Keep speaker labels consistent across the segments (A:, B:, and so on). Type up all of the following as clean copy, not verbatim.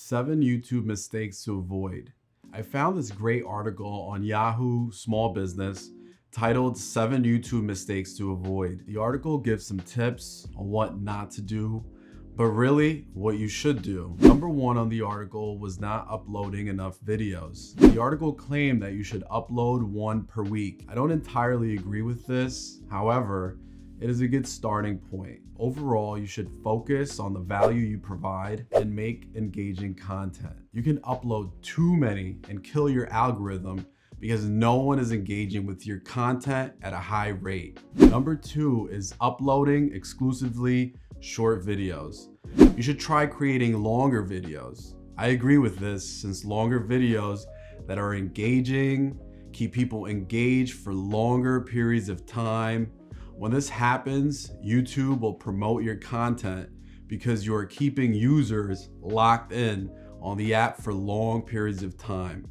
A: 7 YouTube mistakes to avoid. I found this great article on Yahoo Small Business titled 7 YouTube Mistakes to Avoid. The article gives some tips on what not to do, but really what you should do. Number 1 on the article was not uploading enough videos. The article claimed that you should upload 1 per week. I don't entirely agree with this. However, it is a good starting point. Overall, you should focus on the value you provide and make engaging content. You can upload too many and kill your algorithm because no one is engaging with your content at a high rate. Number 2 is uploading exclusively short videos. You should try creating longer videos. I agree with this since longer videos that are engaging keep people engaged for longer periods of time. When this happens, YouTube will promote your content because you are keeping users locked in on the app for long periods of time.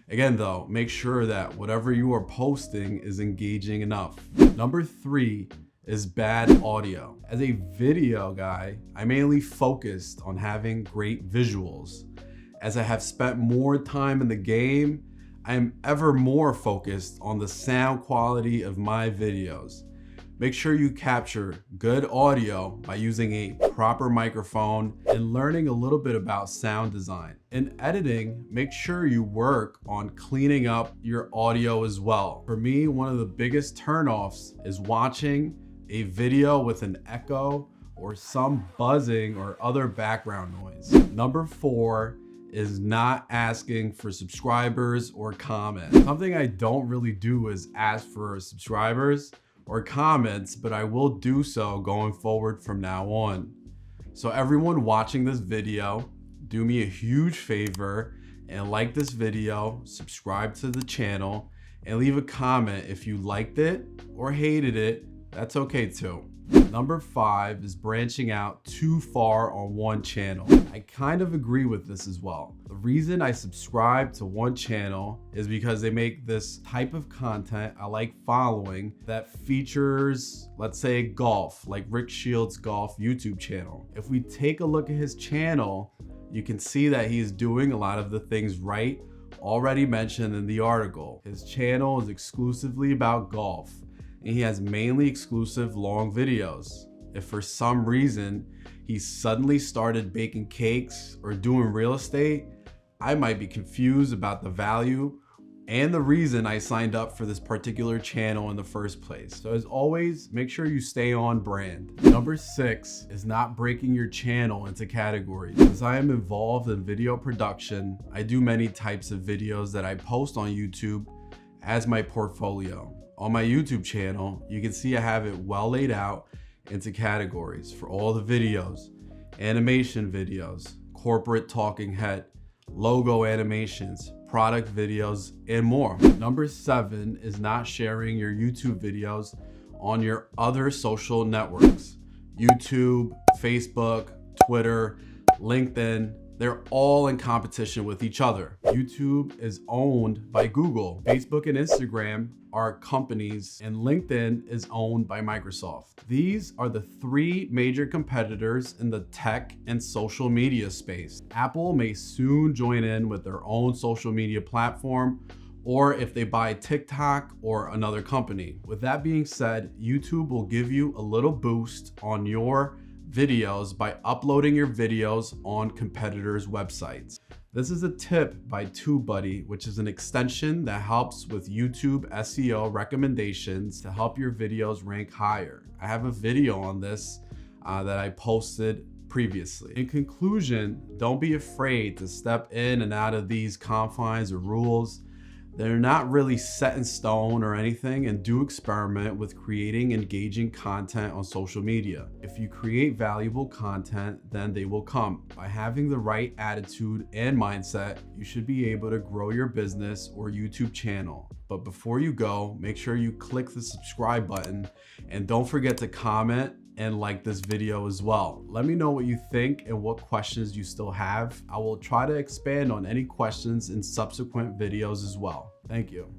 A: Again though, make sure that whatever you are posting is engaging enough. Number 3 is bad audio. As a video guy, I mainly focused on having great visuals. As I have spent more time in the game, I am ever more focused on the sound quality of my videos. Make sure you capture good audio by using a proper microphone and learning a little bit about sound design. In editing, make sure you work on cleaning up your audio as well. For me, one of the biggest turnoffs is watching a video with an echo or some buzzing or other background noise. Number 4 is not asking for subscribers or comments. Something I don't really do is ask for subscribers or comments, but I will do so going forward from now on. So everyone watching this video, do me a huge favor and like this video, subscribe to the channel, and leave a comment if you liked it or hated it. That's okay too. Number 5 is branching out too far on one channel. I kind of agree with this as well. The reason I subscribe to one channel is because they make this type of content I like following that features, let's say, golf, like Rick Shields' golf YouTube channel. If we take a look at his channel, you can see that he's doing a lot of the things right already mentioned in the article. His channel is exclusively about golf, and he has mainly exclusive long videos. If for some reason he suddenly started baking cakes or doing real estate, I might be confused about the value and the reason I signed up for this particular channel in the first place. So as always, make sure you stay on brand. Number 6 is not breaking your channel into categories. As I am involved in video production, I do many types of videos that I post on YouTube as my portfolio. On my YouTube channel, you can see I have it well laid out into categories for all the videos: animation videos, corporate talking head, logo animations, product videos, and more. Number 7 is not sharing your YouTube videos on your other social networks. YouTube, Facebook, Twitter, LinkedIn, they're all in competition with each other. YouTube is owned by Google. Facebook and Instagram are companies, and LinkedIn is owned by Microsoft. These are the 3 major competitors in the tech and social media space. Apple may soon join in with their own social media platform, or if they buy TikTok or another company. With that being said, YouTube will give you a little boost on your videos by uploading your videos on competitors' websites. This is a tip by TubeBuddy, which is an extension that helps with YouTube SEO recommendations to help your videos rank higher. I have a video on this that I posted previously. In conclusion, don't be afraid to step in and out of these confines or rules. They're not really set in stone or anything, and do experiment with creating engaging content on social media. If you create valuable content, then they will come. By having the right attitude and mindset, you should be able to grow your business or YouTube channel. But before you go, make sure you click the subscribe button, and don't forget to comment and like this video as well. Let me know what you think and what questions you still have. I will try to expand on any questions in subsequent videos as well. Thank you.